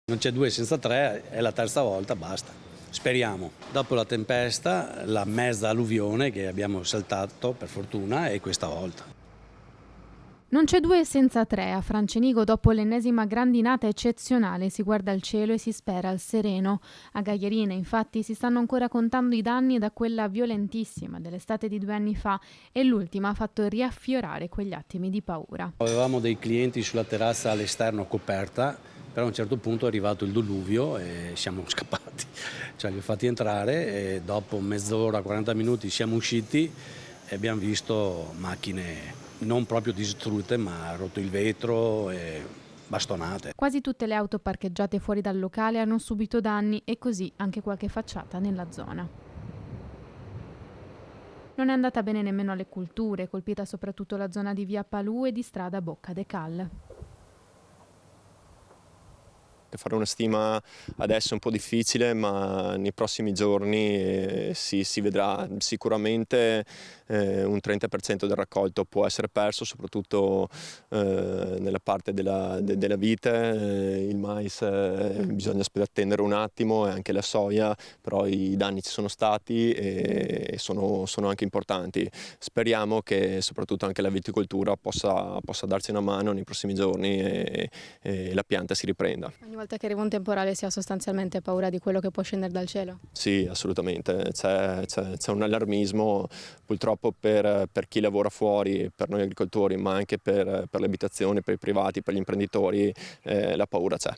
Non c'è due senza tre, è la terza volta, basta. Speriamo. Dopo la tempesta, la mezza alluvione che abbiamo saltato, per fortuna, è questa volta. Non c'è due senza tre. A Francenico, dopo l'ennesima grandinata eccezionale, si guarda al cielo e si spera al sereno. A Gaglierina, infatti, si stanno ancora contando i danni da quella violentissima dell'estate di 2 anni fa e l'ultima ha fatto riaffiorare quegli attimi di paura. Avevamo dei clienti sulla terrazza all'esterno coperta, però a un certo punto è arrivato il diluvio e siamo scappati. Cioè li ho fatti entrare e dopo mezz'ora, 40 minuti siamo usciti e abbiamo visto macchine non proprio distrutte, ma rotto il vetro e bastonate. Quasi tutte le auto parcheggiate fuori dal locale hanno subito danni e così anche qualche facciata nella zona. Non è andata bene nemmeno alle culture, colpita soprattutto la zona di via Palù e di strada Bocca de Cal. Fare una stima adesso è un po' difficile, ma nei prossimi giorni si vedrà. Sicuramente un 30% del raccolto può essere perso, soprattutto nella parte della vite. Il mais bisogna attendere un attimo, e anche la soia, però i danni ci sono stati e sono anche importanti. Speriamo che soprattutto anche la viticoltura possa darci una mano nei prossimi giorni e la pianta si riprenda. Ogni volta che arriva un temporale si ha sostanzialmente paura di quello che può scendere dal cielo? Sì, assolutamente, c'è un allarmismo purtroppo per chi lavora fuori, per noi agricoltori, ma anche per le abitazioni, per i privati, per gli imprenditori, la paura c'è.